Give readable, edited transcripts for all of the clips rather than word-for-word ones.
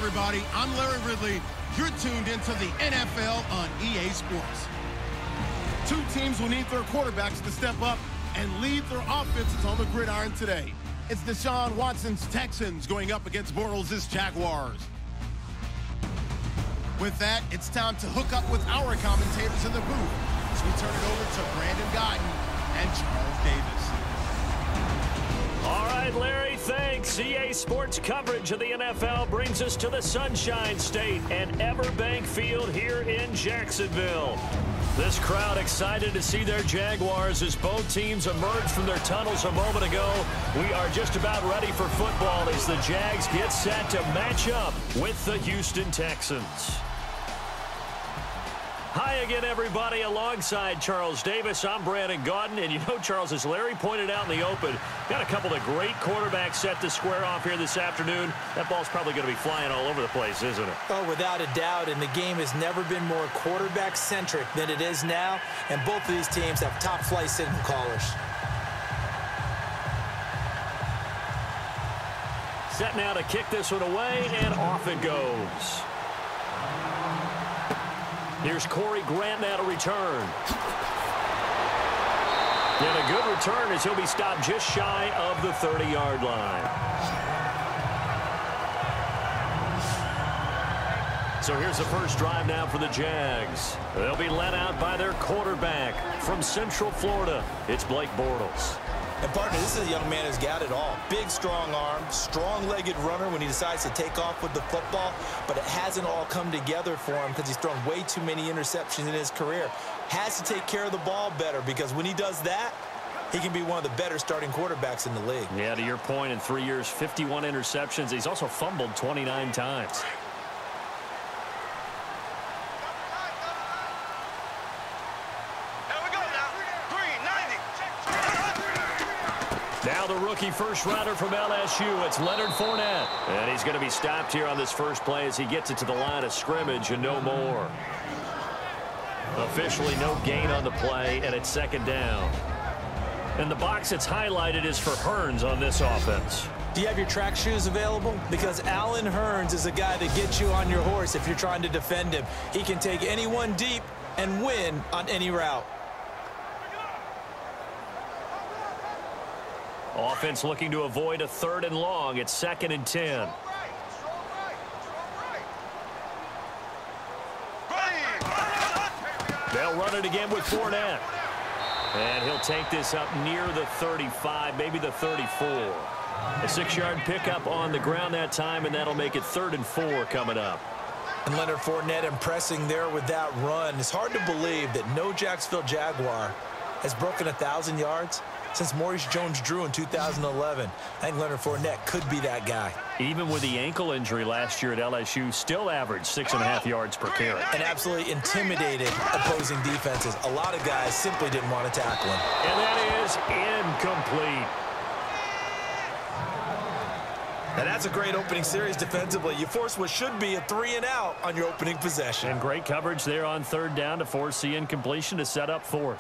everybody. I'm Larry Ridley. You're tuned into the NFL on EA Sports. Two teams will need their quarterbacks to step up and lead their offenses on the gridiron today. It's Deshaun Watson's Texans going up against Bortles' Jaguars. With that, it's time to hook up with our commentators in the booth as we turn it over to Brandon Guyton and Charles Davis. All right, Larry, thanks. EA Sports coverage of the NFL brings us to the Sunshine State and EVERBANK Field here in Jacksonville. This crowd excited to see their Jaguars as both teams emerged from their tunnels a moment ago. We are just about ready for football as the Jags get set to match up with the Houston Texans. Hi again, everybody. Alongside Charles Davis, I'm Brandon Guyton. And you know, Charles, as Larry pointed out in the open, got a couple of great quarterbacks set to square off here this afternoon. That ball's probably going to be flying all over the place, isn't it? Oh, without a doubt. And the game has never been more quarterback-centric than it is now. And both of these teams have top-flight signal callers. Set now to kick this one away, and off it goes. Here's Corey Grant now to return. And a good return as he'll be stopped just shy of the 30-yard line. So here's the first drive now for the Jags. They'll be led out by their quarterback from Central Florida. It's Blake Bortles. And, partner, this is a young man who's got it all. Big, strong arm, strong-legged runner when he decides to take off with the football, but it hasn't all come together for him because he's thrown way too many interceptions in his career. Has to take care of the ball better because when he does that, he can be one of the better starting quarterbacks in the league. Yeah, to your point, in 3 years, 51 interceptions. He's also fumbled 29 times. Now the rookie first-rounder from LSU, it's Leonard Fournette. And he's going to be stopped here on this first play as he gets it to the line of scrimmage and no more. Officially no gain on the play, and it's second down. And the box that's highlighted is for Hearns on this offense. Do you have your track shoes available? Because Allen Hearns is a guy that gets you on your horse if you're trying to defend him. He can take anyone deep and win on any route. Offense looking to avoid a 3rd and long. It's 2nd and 10. They'll run it again with Fournette. And he'll take this up near the 35, maybe the 34. A 6-yard pickup on the ground that time, and that'll make it 3rd and 4 coming up. And Leonard Fournette impressing there with that run. It's hard to believe that no Jacksonville Jaguar has broken 1,000 yards since Maurice Jones-Drew in 2011. I think Leonard Fournette could be that guy. Even with the ankle injury last year at LSU, still averaged 6.5 yards per carry. And absolutely intimidated opposing defenses. A lot of guys simply didn't want to tackle him. And that is incomplete. And that's a great opening series defensively. You force what should be a 3-and-out on your opening possession. And great coverage there on 3rd down to force the incompletion to set up 4th.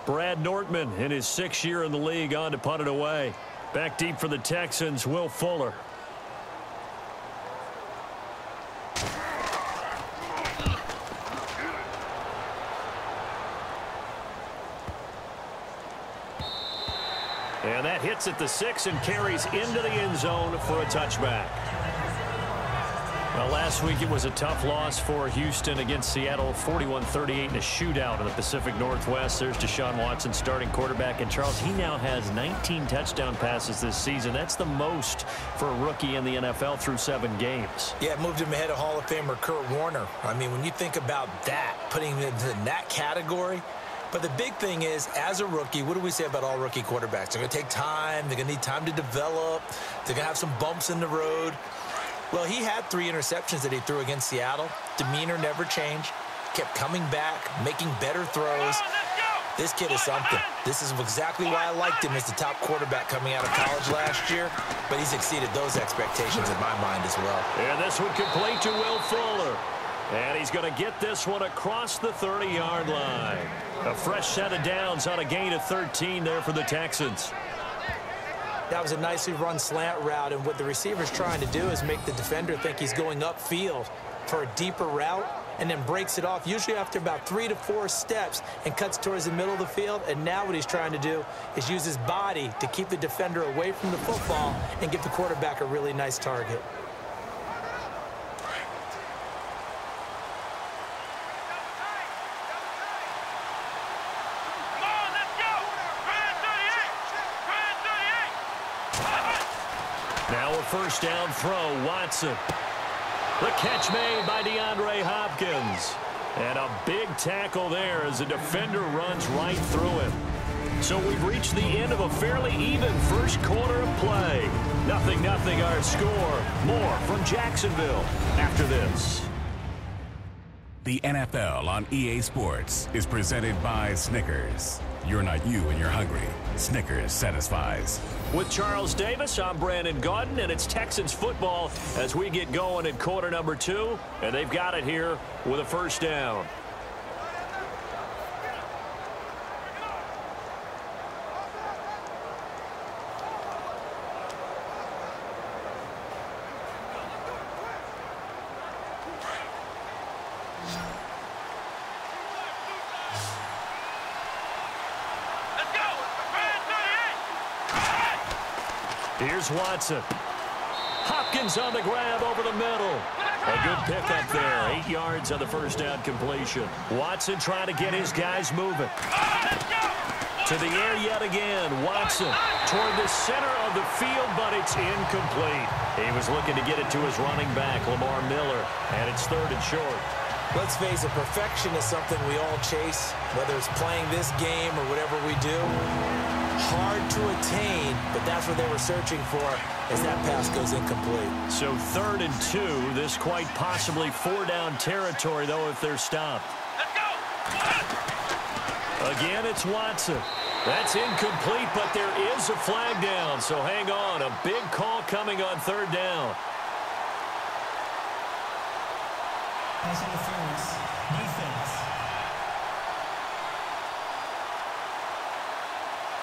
Brad Nortman in his 6th year in the league on to punt it away. Back deep for the Texans, Will Fuller. And that hits at the 6 and carries into the end zone for a touchback. Well, last week it was a tough loss for Houston against Seattle, 41-38 in a shootout in the Pacific Northwest. There's Deshaun Watson, starting quarterback. And, Charles, he now has 19 touchdown passes this season. That's the most for a rookie in the NFL through 7 games. Yeah, it moved him ahead of Hall of Famer Kurt Warner. I mean, when you think about that, putting him in that category. But the big thing is, as a rookie, what do we say about all rookie quarterbacks? They're going to take time. They're going to need time to develop. They're going to have some bumps in the road. Well, he had 3 interceptions that he threw against Seattle. Demeanor never changed. Kept coming back, making better throws. This kid is something. This is exactly why I liked him as the top quarterback coming out of college last year. But he's exceeded those expectations in my mind as well. And this one complete to Will Fuller. And he's going to get this one across the 30-yard line. A fresh set of downs on a gain of 13 there for the Texans. That was a nicely run slant route, and what the receiver's trying to do is make the defender think he's going upfield for a deeper route, and then breaks it off, usually after about 3 to 4 steps, and cuts towards the middle of the field. And now what he's trying to do is use his body to keep the defender away from the football and give the quarterback a really nice target. Now a first down throw, Watson. The catch made by DeAndre Hopkins. And a big tackle there as the defender runs right through him. So we've reached the end of a fairly even first quarter of play. 0-0 our score. More from Jacksonville after this. The NFL on EA Sports is presented by Snickers. You're not you when you're hungry. Snickers satisfies. With Charles Davis, I'm Brandon Gaudin, and it's Texans football as we get going in quarter number 2, and they've got it here with a first down. Here's Watson. Hopkins on the grab over the middle. A good pickup there. 8 yards on the first down completion. Watson trying to get his guys moving. To the air yet again. Watson toward the center of the field, but it's incomplete. He was looking to get it to his running back, Lamar Miller, and it's 3rd and short. Let's face it, perfection is something we all chase, whether it's playing this game or whatever we do. Hard to attain, but that's what they were searching for as that pass goes incomplete. So 3rd and 2, this quite possibly 4-down territory, though, if they're stopped. Let's go! Again, it's Watson. That's incomplete, but there is a flag down, so hang on. A big call coming on 3rd down. Pass interference, defense.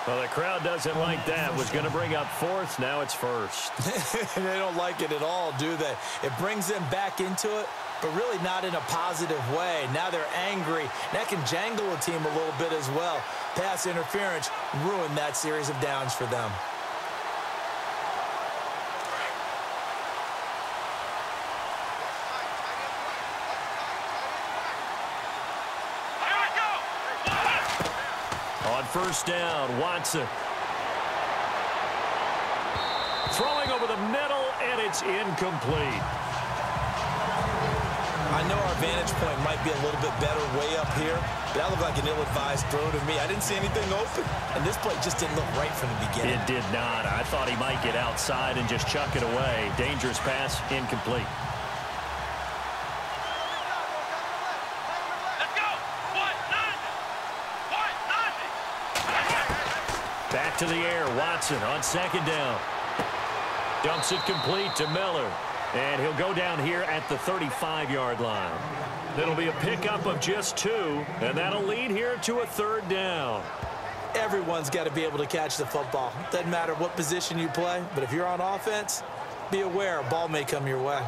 Well, the crowd doesn't like that. Was going to bring up 4th. Now it's 1st. They don't like it at all, do they? It brings them back into it, but really not in a positive way. Now they're angry. That can jangle a team a little bit as well. Pass interference ruined that series of downs for them. First down, Watson. Throwing over the middle, and it's incomplete. I know our vantage point might be a little bit better way up here, but that looked like an ill-advised throw to me. I didn't see anything open, and this play just didn't look right from the beginning. It did not. I thought he might get outside and just chuck it away. Dangerous pass, incomplete. Back to the air, Watson on 2nd down. Dumps it complete to Miller. And he'll go down here at the 35-yard line. That'll be a pickup of just 2, and that'll lead here to a 3rd down. Everyone's got to be able to catch the football. Doesn't matter what position you play, but if you're on offense, be aware a ball may come your way.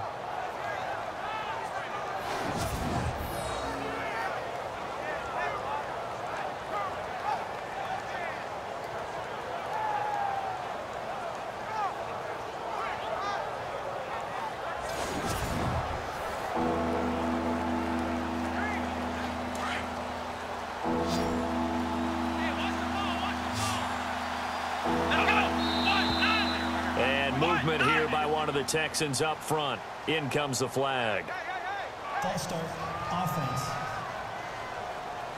Here by one of the Texans up front. In comes the flag. False start, offense.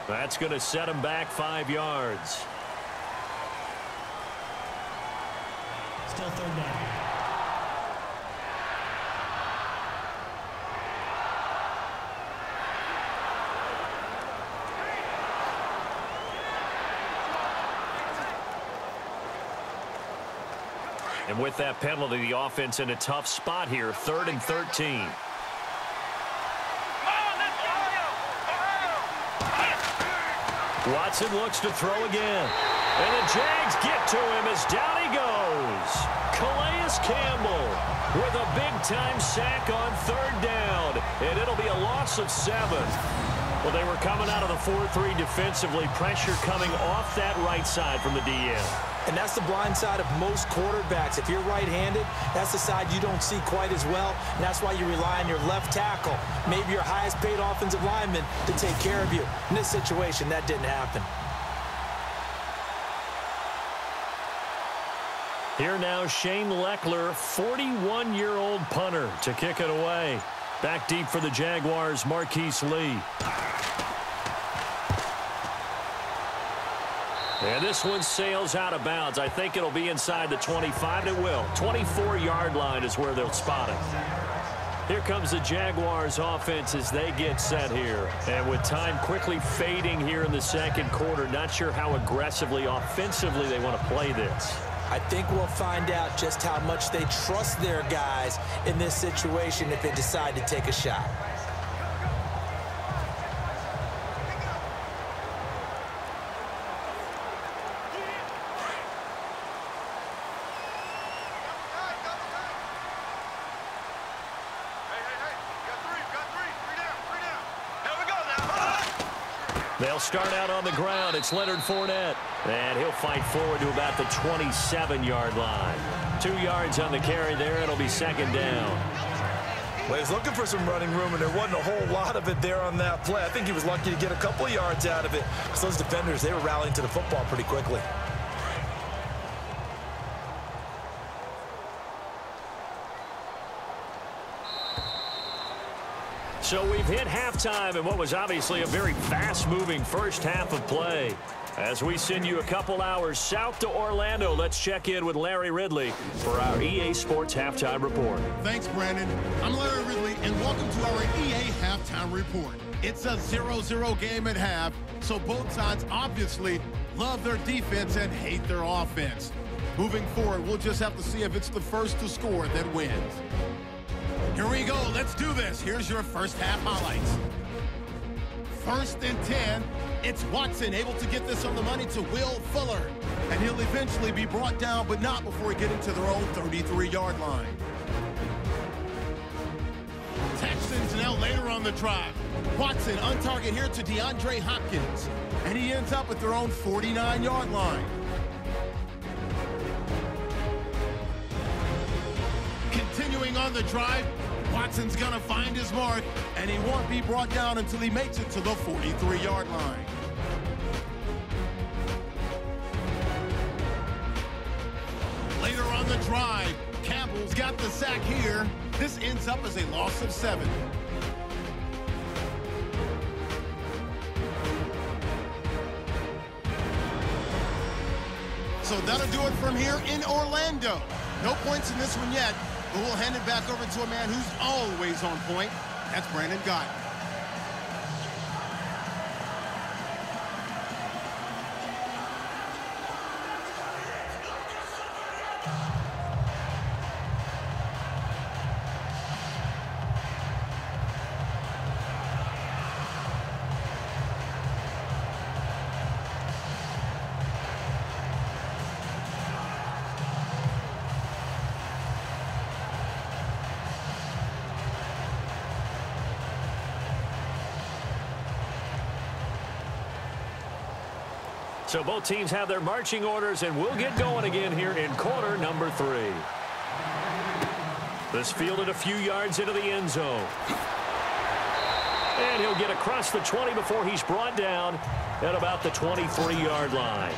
That's going to set him back 5 yards. Still 3rd down. And with that penalty, the offense in a tough spot here, 3rd and 13. Watson looks to throw again. And the Jags get to him as down he goes. Campbell with a big-time sack on 3rd down, and it'll be a loss of 7. Well, they were coming out of the 4-3 defensively. Pressure coming off that right side from the DN. And that's the blind side of most quarterbacks. If you're right-handed, that's the side you don't see quite as well. And that's why you rely on your left tackle, maybe your highest-paid offensive lineman, to take care of you. In this situation, that didn't happen. Here now, Shane Leckler, 41-year-old punter, to kick it away. Back deep for the Jaguars, Marquise Lee. And this one sails out of bounds. I think it'll be inside the 25. It will. 24-yard line is where they'll spot it. Here comes the Jaguars offense as they get set here. And with time quickly fading here in the 2nd quarter, not sure how aggressively, offensively they want to play this. I think we'll find out just how much they trust their guys in this situation if they decide to take a shot. They'll start out on the ground. It's Leonard Fournette. And he'll fight forward to about the 27-yard line. 2 yards on the carry there. It'll be 2nd down. Well, he's looking for some running room, and there wasn't a whole lot of it there on that play. I think he was lucky to get a couple of yards out of it, because those defenders, they were rallying to the football pretty quickly. So we've hit halftime in what was obviously a very fast-moving first half of play. As we send you a couple hours south to Orlando, let's check in with Larry Ridley for our EA Sports Halftime Report. Thanks, Brandon. I'm Larry Ridley, and welcome to our EA Halftime Report. It's a 0-0 game at half, so both sides obviously love their defense and hate their offense. Moving forward, we'll just have to see if it's the first to score that wins. Here we go. Let's do this. Here's your first half highlights. 1st and 10. It's Watson able to get this on the money to Will Fuller. And he'll eventually be brought down, but not before getting to their own 33-yard line. Texans now later on the drive. Watson on target here to DeAndre Hopkins. And he ends up at their own 49-yard line. Continuing on the drive, Watson's going to find his mark, and he won't be brought down until he makes it to the 43-yard line. Later on the drive, Campbell's got the sack here. This ends up as a loss of 7. So that'll do it from here in Orlando. No points in this one yet, but we'll hand it back over to a man who's always on point. That's Brandon Gott. So both teams have their marching orders, and we'll get going again here in quarter number 3. This fielded a few yards into the end zone. And he'll get across the 20 before he's brought down at about the 23-yard line.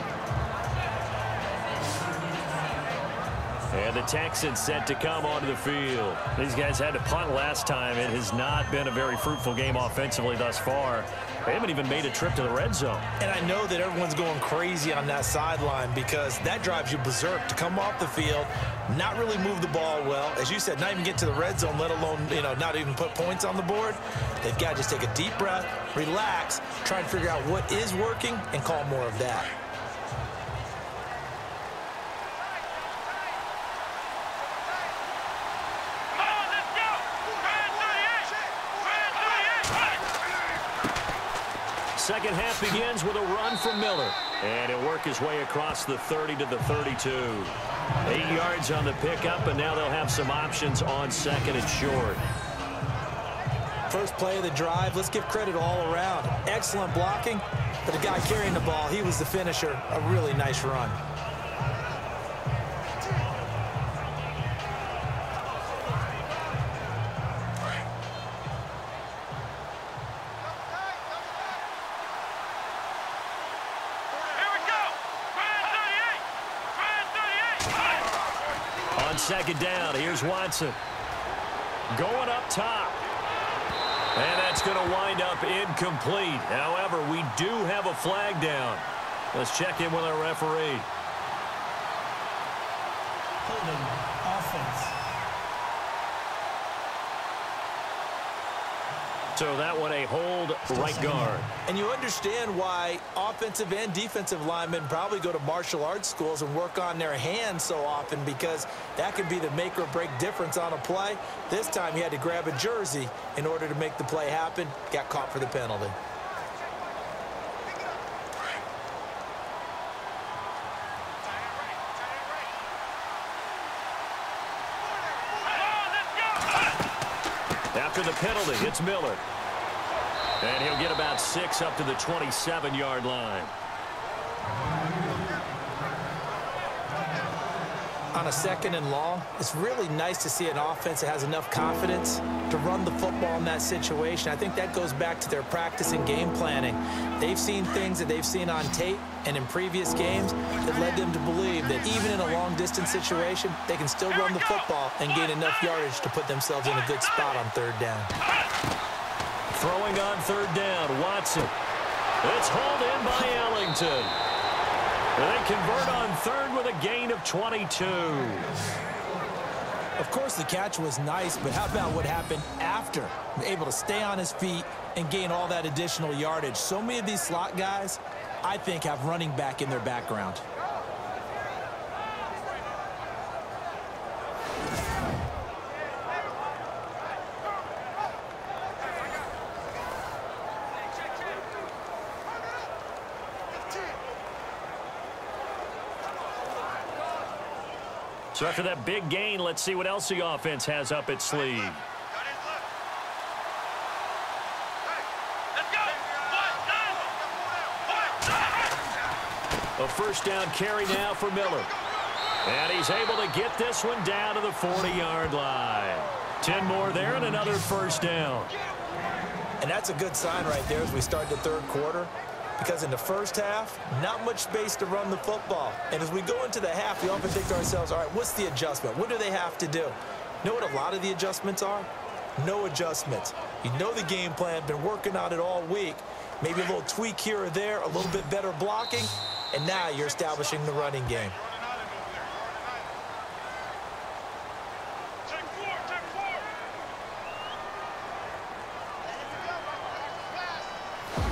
And the Texans set to come onto the field. These guys had to punt last time. It has not been a very fruitful game offensively thus far. They haven't even made a trip to the red zone. And I know that everyone's going crazy on that sideline because that drives you berserk to come off the field, not really move the ball well. As you said, not even get to the red zone, let alone, not even put points on the board. They've got to just take a deep breath, relax, try and figure out what is working and call more of that. Second half begins with a run from Miller. And he'll work his way across the 30 to the 32. 8 yards on the pickup, and now they'll have some options on 2nd and short. First play of the drive, let's give credit all around. Excellent blocking, but the guy carrying the ball, he was the finisher. A really nice run. On 2nd down, here's Watson. Going up top. And that's going to wind up incomplete. However, we do have a flag down. Let's check in with our referee. Holding offense. So that one a hold, right guard. And you understand why offensive and defensive linemen probably go to martial arts schools and work on their hands so often, because that could be the make or break difference on a play. This time he had to grab a jersey in order to make the play happen. Got caught for the penalty. After the penalty, it's Miller. And he'll get about 6 up to the 27-yard line. On a 2nd and long, it's really nice to see an offense that has enough confidence to run the football in that situation. I think that goes back to their practice and game planning. They've seen things that they've seen on tape and in previous games that led them to believe that even in a long-distance situation, they can still run the football and gain enough yardage to put themselves in a good spot on 3rd down. Throwing on 3rd down, Watson. It's hauled in by Ellington. They convert on 3rd with a gain of 22. Of course, the catch was nice, but how about what happened after? Able to stay on his feet and gain all that additional yardage. So many of these slot guys, I think, have running back in their background. So after that big gain, let's see what else the offense has up its sleeve. A 1st down carry now for Miller. And he's able to get this one down to the 40-yard line. 10 more there and another 1st down. And that's a good sign right there as we start the 3rd quarter. Because in the first half, not much space to run the football. And as we go into the half, we often think to ourselves, all right, what's the adjustment? What do they have to do? You know what a lot of the adjustments are? No adjustments. You know the game plan, been working on it all week. Maybe a little tweak here or there, a little bit better blocking, and now you're establishing the running game.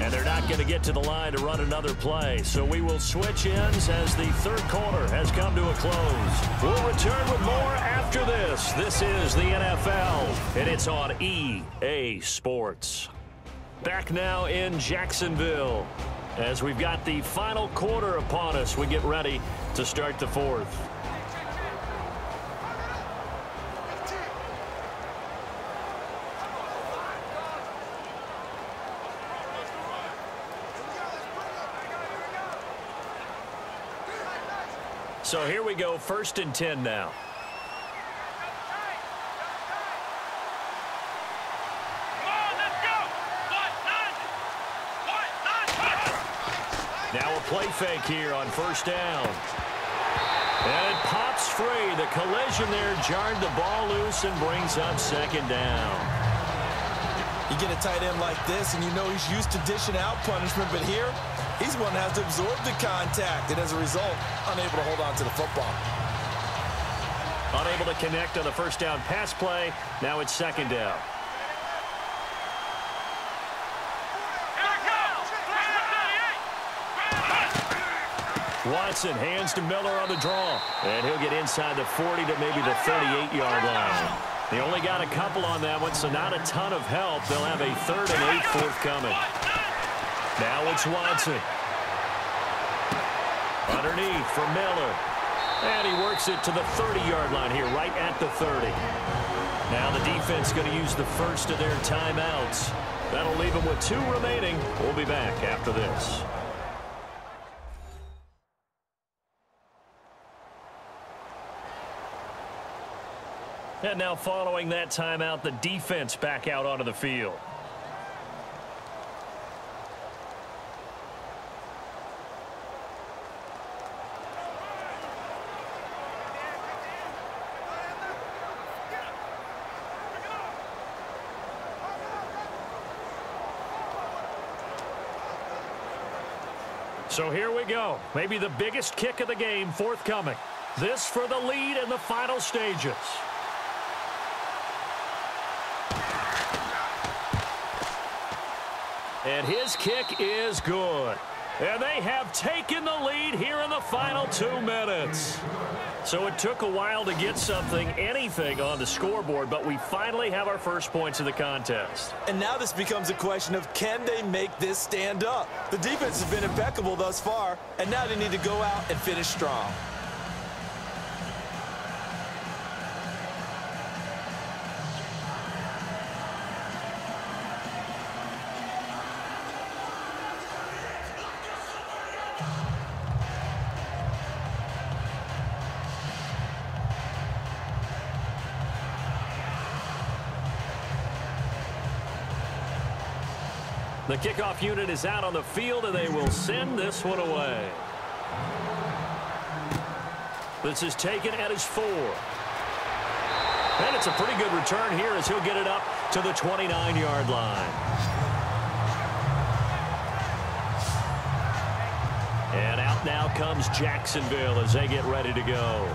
And they're not going to get to the line to run another play. So we will switch ends as the 3rd quarter has come to a close. We'll return with more after this. This is the NFL, and it's on EA Sports. Back now in Jacksonville as we've got the final quarter upon us. We get ready to start the 4th. So here we go, 1st and 10 now. Now a play fake here on 1st down. And it pops free. The collision there jarred the ball loose and brings up 2nd down. You get a tight end like this, and you know he's used to dishing out punishment, but here, he's one that has to absorb the contact, and as a result, unable to hold on to the football. Unable to connect on the 1st down pass play. Now it's 2nd down. Watson hands to Miller on the draw. And he'll get inside the 40 to maybe the 38-yard line. They only got a couple on that one, so not a ton of help. They'll have a 3rd and 8 forthcoming. Now it's Watson. Underneath for Miller. And he works it to the 30-yard line here, right at the 30. Now the defense going to use the first of their timeouts. That'll leave them with 2 remaining. We'll be back after this. And now following that timeout, the defense back out onto the field. So here we go. Maybe the biggest kick of the game forthcoming. This for the lead in the final stages. And his kick is good. And they have taken the lead here in the final 2 minutes. So it took a while to get anything on the scoreboard, but we finally have our first points of the contest. And now this becomes a question of, can they make this stand up? The defense has been impeccable thus far, and now they need to go out and finish strong. The kickoff unit is out on the field, and they will send this one away. This is taken at his 4. And it's a pretty good return here as he'll get it up to the 29-yard line. And out now comes Jacksonville as they get ready to go.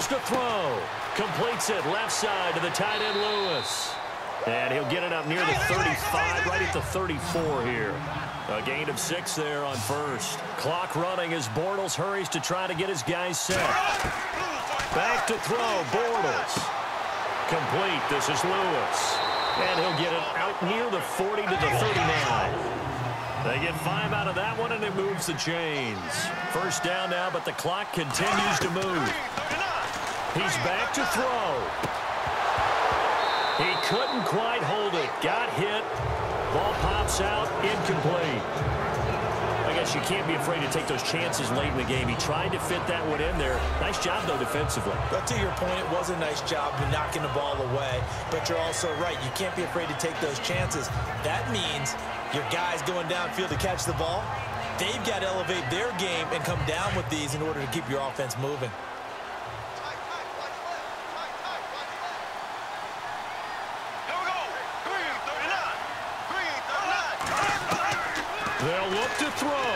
To throw. Completes it left side to the tight end Lewis. And he'll get it up near the 35, right at the 34 here. A gain of 6 there on first. Clock running as Bortles hurries to try to get his guys set. Back to throw, Bortles. Complete, this is Lewis. And he'll get it out near the 40 to the 39. They get 5 out of that one, and it moves the chains. First down now, but the clock continues to move. He's back to throw. He couldn't quite hold it. Got hit. Ball pops out. Incomplete. I guess you can't be afraid to take those chances late in the game. He tried to fit that one in there. Nice job, though, defensively. But to your point, it was a nice job of knocking the ball away. But you're also right. You can't be afraid to take those chances. That means your guys going downfield to catch the ball, they've got to elevate their game and come down with these in order to keep your offense moving. They'll look to throw.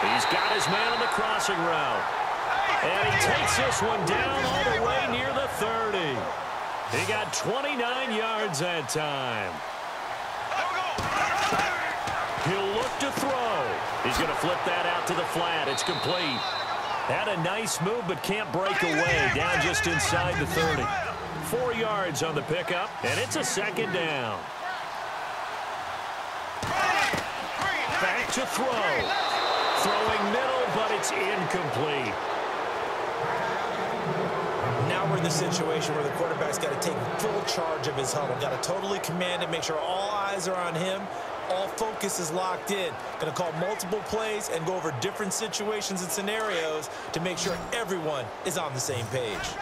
He's got his man on the crossing route. And he takes this one down all the way near the 30. He got 29 yards that time. He'll look to throw. He's going to flip that out to the flat. It's complete. Had a nice move, but can't break away. Down just inside the 30. 4 yards on the pickup, and it's a second down. Back to throw. Throwing middle, but it's incomplete. Now we're in the situation where the quarterback's got to take full charge of his huddle. Got to totally command it, make sure all eyes are on him. All focus is locked in. Going to call multiple plays and go over different situations and scenarios to make sure everyone is on the same page.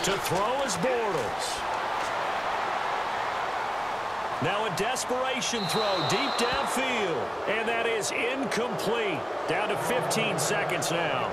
To throw is Bortles. Now a desperation throw deep downfield. And that is incomplete. Down to 15 seconds now.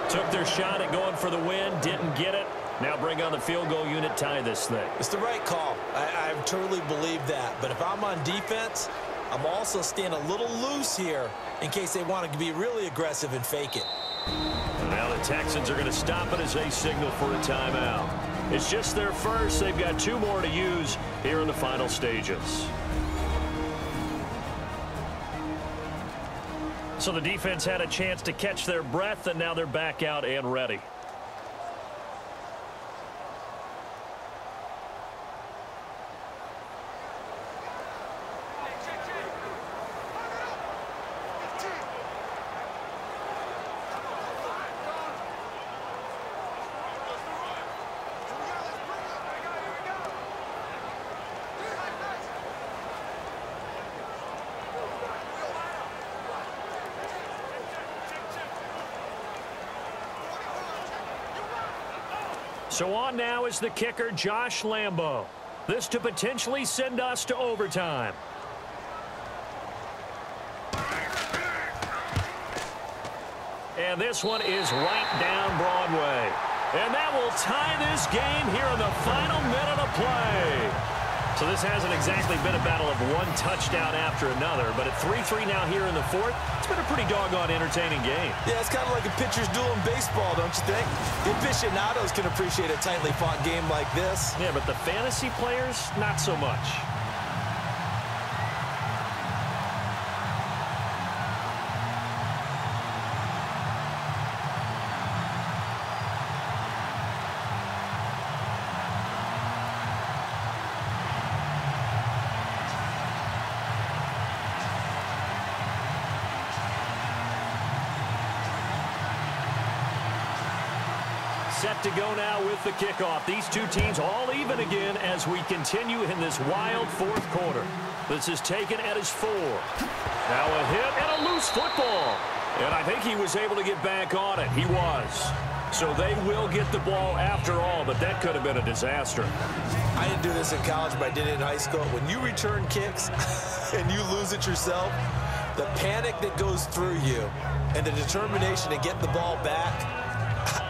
Took their shot at going for the win. Didn't get it. Now bring on the field goal unit, tie this thing. It's the right call. I totally believe that. But if I'm on defense, I'm also staying a little loose here in case they want to be really aggressive and fake it. And now the Texans are going to stop it as they signal for a timeout. It's just their first. They've got 2 more to use here in the final stages. So the defense had a chance to catch their breath, and now they're back out and ready. So on now is the kicker, Josh Lambo. This to potentially send us to overtime. And this one is right down Broadway. And that will tie this game here in the final minute of play. So this hasn't exactly been a battle of one touchdown after another, but at 3-3 now here in the fourth, it's been a pretty doggone entertaining game. Yeah, it's kind of like a pitcher's duel in baseball, don't you think? The aficionados can appreciate a tightly fought game like this. Yeah, but the fantasy players, not so much. Set to go now with the kickoff. These two teams all even again as we continue in this wild fourth quarter. This is taken at his 4. Now a hit and a loose football. And I think he was able to get back on it. He was. So they will get the ball after all, but that could have been a disaster. I didn't do this in college, but I did it in high school. When you return kicks and you lose it yourself, the panic that goes through you and the determination to get the ball back,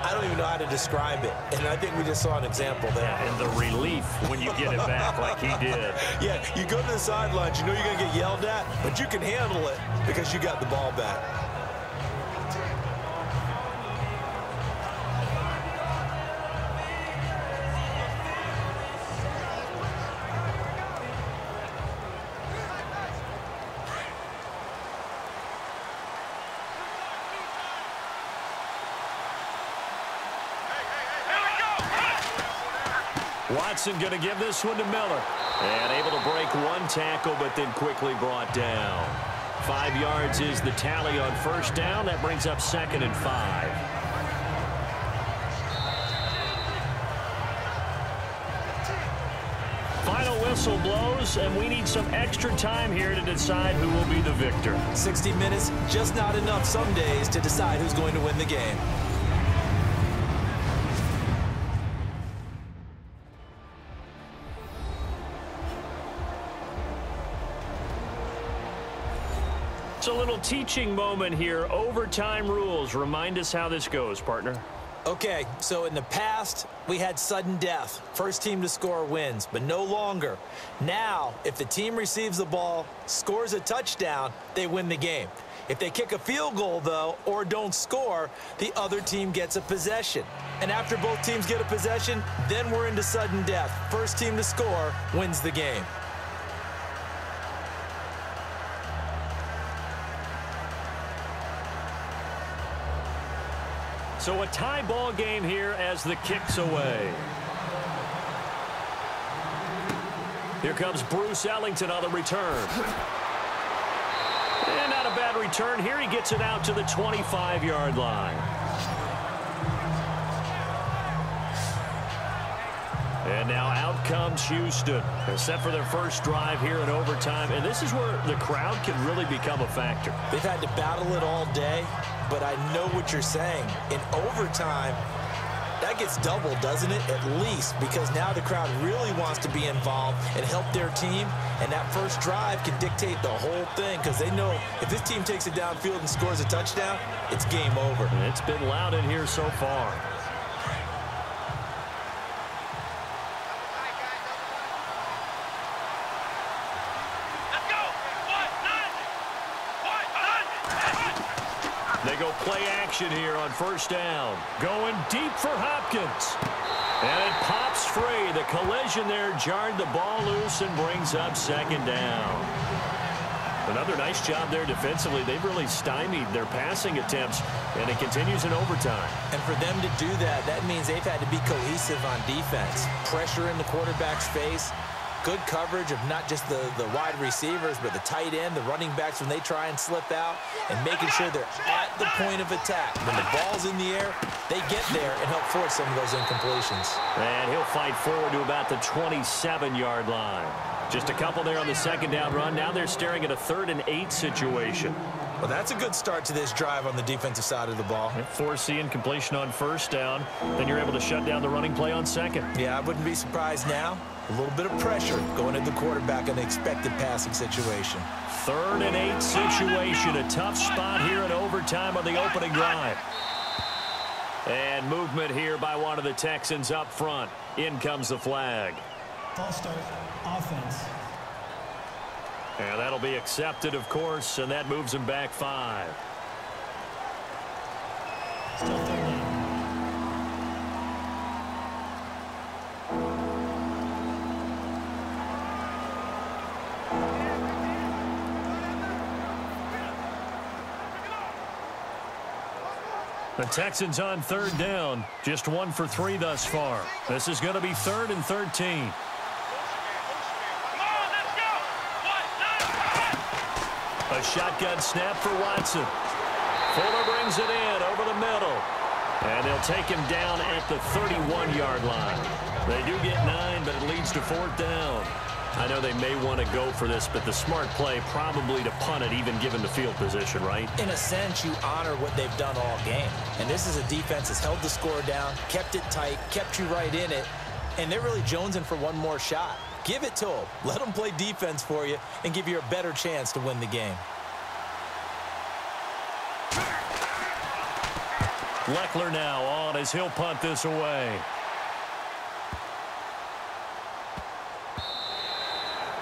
I don't even know how to describe it. And I think we just saw an example there. Yeah, and the relief when you get it back like he did. Yeah, you go to the sidelines, you know you're going to get yelled at, but you can handle it because you got the ball back. Watson going to give this one to Miller. And able to break one tackle, but then quickly brought down. 5 yards is the tally on first down. That brings up 2nd and 5. Final whistle blows, and we need some extra time here to decide who will be the victor. 60 minutes, just not enough some days to decide who's going to win the game. It's a little teaching moment here. Overtime rules. Remind us how this goes, partner. Okay, so in the past, we had sudden death. First team to score wins, but no longer. Now, if the team receives the ball, scores a touchdown, they win the game. If they kick a field goal, though, or don't score, the other team gets a possession. And after both teams get a possession, then we're into sudden death. First team to score wins the game. So a tie ball game here as the kick's away. Here comes Bruce Ellington on the return. And not a bad return here. He gets it out to the 25-yard line. And now out comes Houston. They're set for their first drive here in overtime. And this is where the crowd can really become a factor. They've had to battle it all day, but I know what you're saying. In overtime, that gets doubled, doesn't it? At least, because now the crowd really wants to be involved and help their team. And that first drive can dictate the whole thing because they know if this team takes it downfield and scores a touchdown, it's game over. And it's been loud in here so far. They go play action here on first down. Going deep for Hopkins. And it pops free. The collision there jarred the ball loose and brings up second down. Another nice job there defensively. They've really stymied their passing attempts, and it continues in overtime. And for them to do that, that means they've had to be cohesive on defense. Pressure in the quarterback's face. Good coverage of not just the wide receivers, but the tight end, the running backs when they try and slip out, and making sure they're at the point of attack. When the ball's in the air, they get there and help force some of those incompletions. And he'll fight forward to about the 27-yard line. Just a couple there on the second down run. Now they're staring at a 3rd and 8 situation. Well, that's a good start to this drive on the defensive side of the ball. Force the incompletion on first down. Then you're able to shut down the running play on second. Yeah, I wouldn't be surprised now. A little bit of pressure going at the quarterback in the expected passing situation. 3rd and 8 situation. A tough spot here in overtime on the opening drive. And movement here by one of the Texans up front. In comes the flag. False start, offense. And that'll be accepted, of course, and that moves him back 5. Still 3rd down. The Texans on 3rd down. Just 1 for 3 thus far. This is going to be 3rd and 13. A shotgun snap for Watson. Fuller brings it in over the middle. And they'll take him down at the 31-yard line. They do get 9, but it leads to 4th down. I know they may want to go for this, but the smart play probably to punt it, even given the field position, right? In a sense, you honor what they've done all game. And this is a defense that's held the score down, kept it tight, kept you right in it, and they're really jonesing for one more shot. Give it to them. Let them play defense for you and give you a better chance to win the game. Leckler now on as he'll punt this away.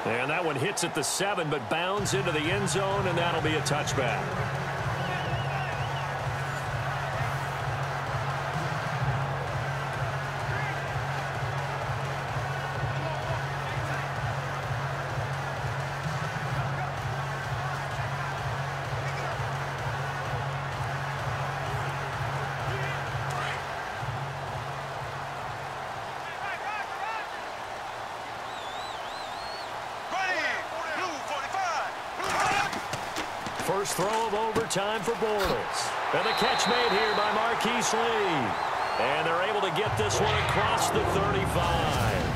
And that one hits at the 7, but bounds into the end zone, and that'll be a touchback. First throw of overtime for Bortles. And the catch made here by Marquise Lee. And they're able to get this one across the 35.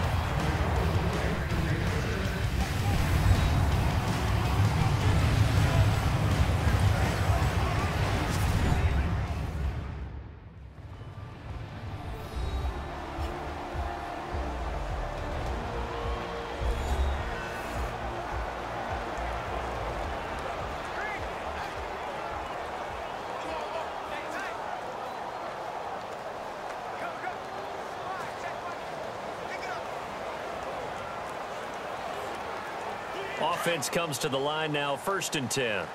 Offense comes to the line now, 1st and 10.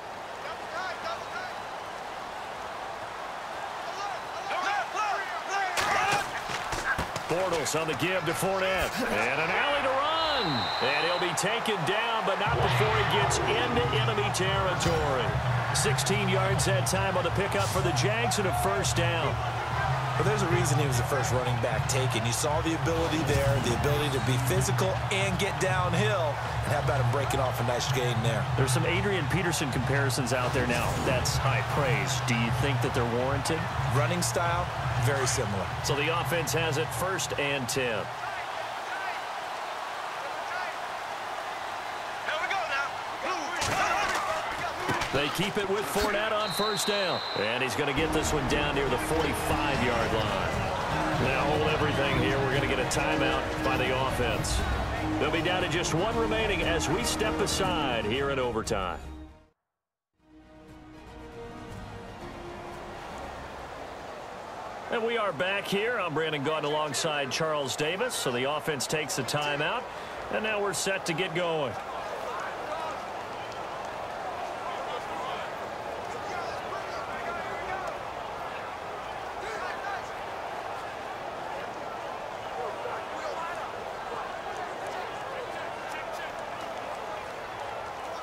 Bortles on the give to Fournette. And an alley to run. And he'll be taken down, but not before he gets into enemy territory. 16 yards that time on the pickup for the Jags and a 1st down. Well, there's a reason he was the first running back taken. You saw the ability there, the ability to be physical and get downhill. And how about him breaking off a nice gain there? There's some Adrian Peterson comparisons out there now. That's high praise. Do you think that they're warranted? Running style, very similar. So the offense has it 1st and 10. They keep it with Fournette on 1st down. And he's going to get this one down near the 45-yard line. Now hold everything here. We're going to get a timeout by the offense. They'll be down to just 1 remaining as we step aside here in overtime. And we are back here. I'm Brandon Gaudin alongside Charles Davis. So the offense takes a timeout. And now we're set to get going.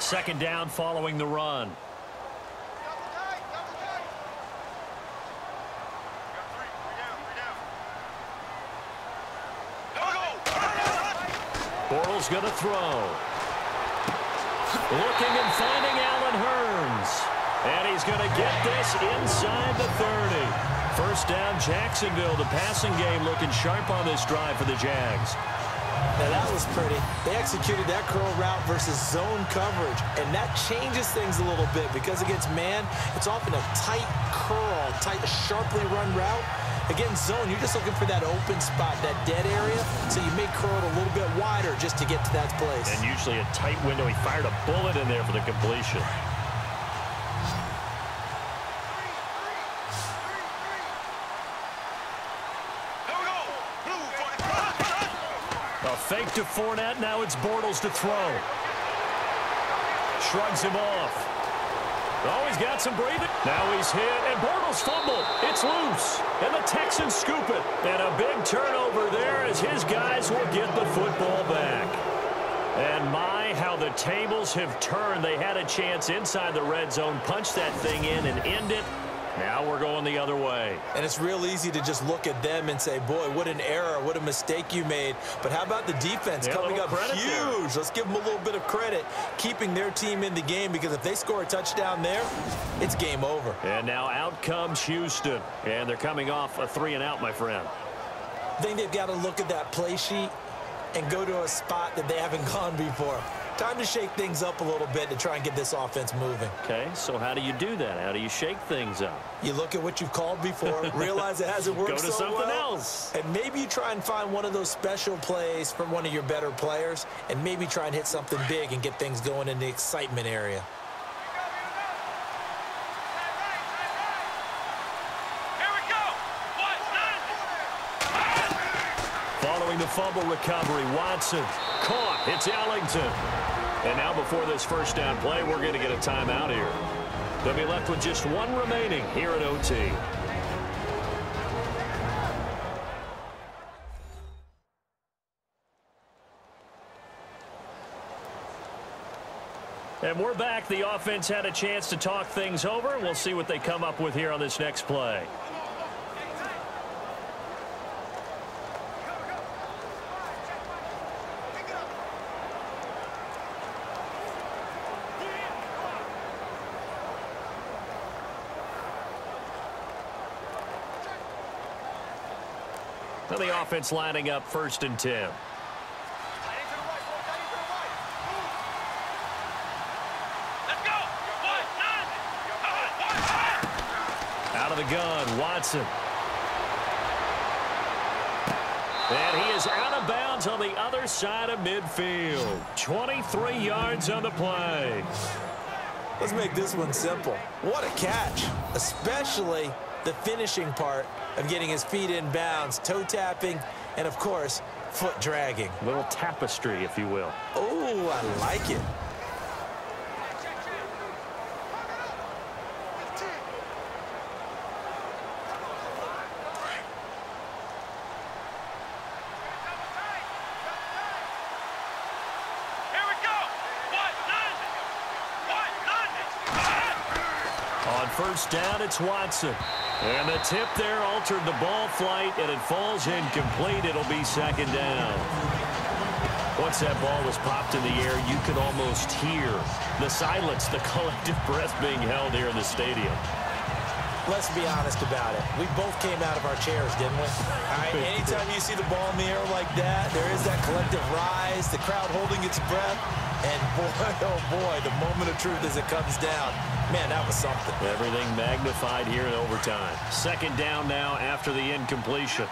second down following the run. Bortles going to throw. Looking and finding Allen Hurns. And he's going to get this inside the 30. First down, Jacksonville. The passing game looking sharp on this drive for the Jags. Now that was pretty. They executed that curl route versus zone coverage, and that changes things a little bit because against man, it's often a tight curl, tight, sharply run route. Against zone, you're just looking for that open spot, that dead area, so you may curl it a little bit wider just to get to that place. And usually a tight window. He fired a bullet in there for the completion. A fake to Fournette. Now it's Bortles to throw. Shrugs him off. Oh, he's got some breathing. Now he's hit, and Bortles fumbled. It's loose, and the Texans scoop it. And a big turnover there as his guys will get the football back. And my, how the tables have turned. They had a chance inside the red zone, punch that thing in and end it. Now we're going the other way. And it's real easy to just look at them and say, boy, what an error, what a mistake you made. But how about the defense coming up huge? Let's give them a little bit of credit, keeping their team in the game, because if they score a touchdown there, it's game over. And now out comes Houston. And they're coming off a 3-and-out, my friend. I think they've got to look at that play sheet and go to a spot that they haven't gone before. Time to shake things up a little bit to try and get this offense moving. Okay, so how do you do that? How do you shake things up? You look at what you've called before, realize it hasn't worked so well. Go to something else. And maybe you try and find one of those special plays from one of your better players, and maybe try and hit something big and get things going in the excitement area. Following the fumble recovery, Watson caught. It's Ellington. And now before this first down play, we're going to get a timeout here. They'll be left with just one remaining here at OT. And we're back. The offense had a chance to talk things over. We'll see what they come up with here on this next play. Now the offense lining up 1st and 10. Out of the gun, Watson. And he is out of bounds on the other side of midfield. 23 yards on the play. Let's make this one simple. What a catch, especially the finishing part of getting his feet in bounds, toe tapping, and of course, foot dragging. A little tapestry, if you will. Oh, I like it. First down, it's Watson. And the tip there altered the ball flight, and it falls incomplete. It'll be 2nd down. Once that ball was popped in the air, you could almost hear the silence, the collective breath being held here in the stadium. Let's be honest about it. We both came out of our chairs, didn't we? All right, anytime you see the ball in the air like that, there is that collective rise, the crowd holding its breath, and boy, oh boy, the moment of truth as it comes down. Man, that was something. Everything magnified here in overtime. 2nd down now after the incompletion.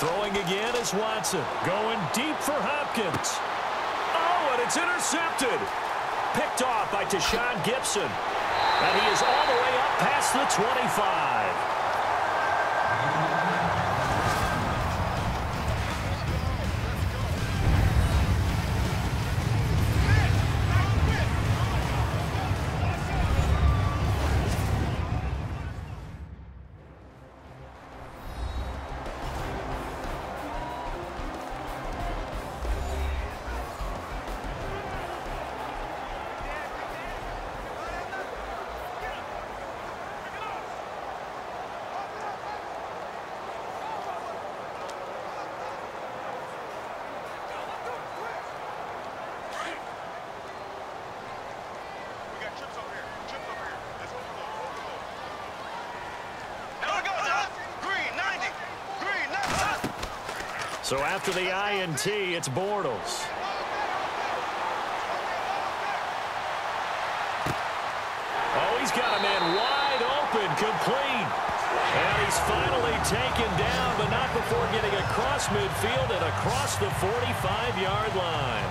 Throwing again is Watson. Going deep for Hopkins. Oh, and it's intercepted. Picked off by Tashawn Gibson. And he is all the way up past the 25. So after the INT, it's Bortles. Oh, he's got a man wide open, complete. And he's finally taken down, but not before getting across midfield and across the 45-yard line.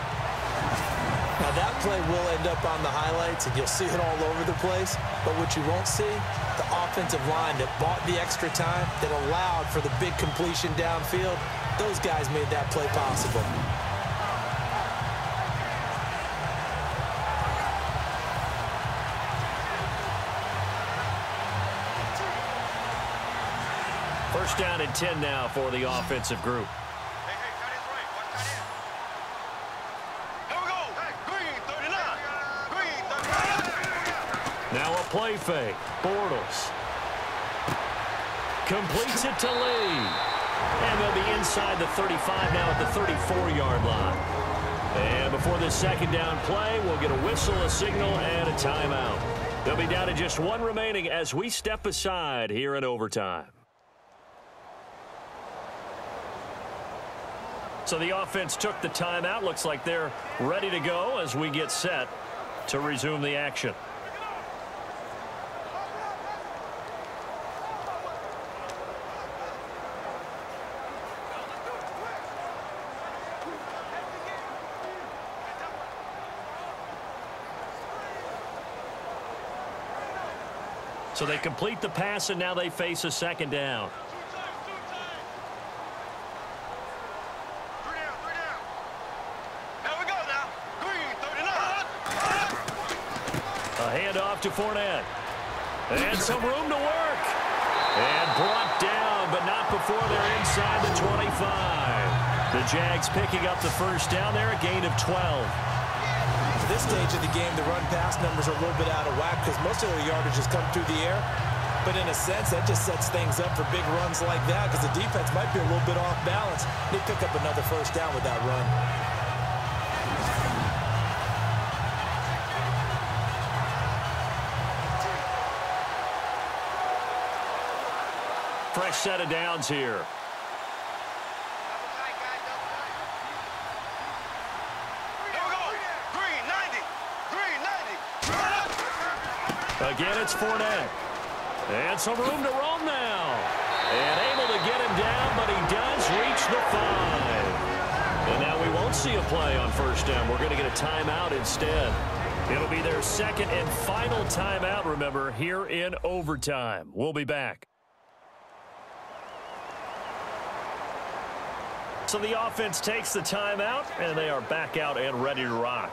Now, that play will end up on the highlights, and you'll see it all over the place. But what you won't see, the offensive line that bought the extra time, that allowed for the big completion downfield, those guys made that play possible. First down and 10 now for the offensive group. Now a play fake. Bortles completes it to Lee. And they'll be inside the 35 now at the 34-yard line. And before this second down play, we'll get a whistle, a signal, and a timeout. They'll be down to just one remaining as we step aside here in overtime. So the offense took the timeout. Looks like they're ready to go as we get set to resume the action. So they complete the pass, and now they face a second down. Handoff to Fournette. And some room to work. And brought down, but not before they're inside the 25. The Jags picking up the first down there, a gain of 12. At this stage of the game, the run-pass numbers are a little bit out of whack because most of their yardage has come through the air. But in a sense, that just sets things up for big runs like that because the defense might be a little bit off balance. They pick up another first down with that run. Fresh set of downs here. Again, it's Fournette. And some room to roam now. And able to get him down, but he does reach the 5. And now we won't see a play on first down. We're going to get a timeout instead. It'll be their second and final timeout, remember, here in overtime. We'll be back. So the offense takes the timeout, and they are back out and ready to rock.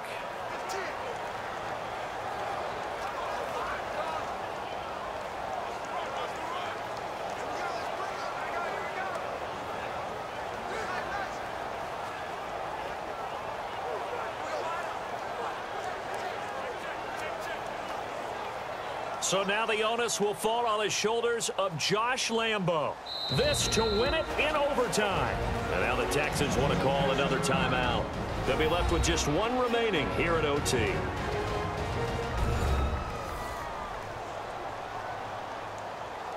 So now the onus will fall on the shoulders of Josh Lambo. This to win it in overtime. And now the Texans want to call another timeout. They'll be left with just one remaining here at OT.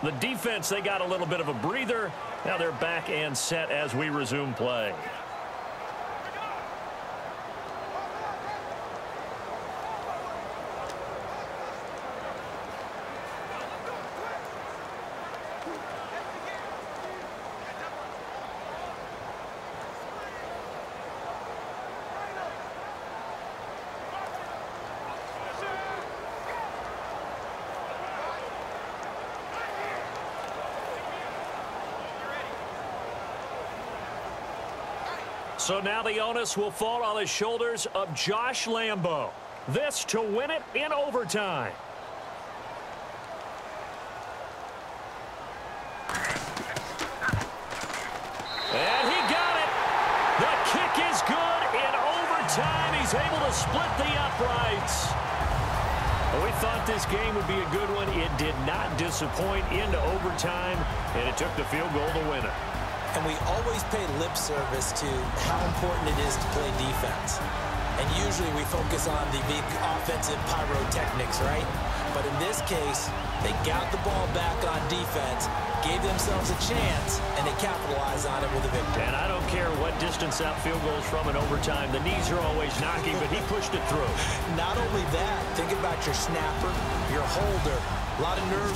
The defense, they got a little bit of a breather. Now they're back and set as we resume play. So now the onus will fall on the shoulders of Josh Lambo. This to win it in overtime. And he got it. The kick is good in overtime. He's able to split the uprights. Well, we thought this game would be a good one. It did not disappoint into overtime, and it took the field goal to win it. And we always pay lip service to how important it is to play defense. And usually we focus on the big offensive pyrotechnics, right? But in this case, they got the ball back on defense, gave themselves a chance, and they capitalized on it with a victory. And I don't care what distance that field goes from in overtime. The knees are always knocking, but he pushed it through. Not only that, think about your snapper, your holder. A lot of nerves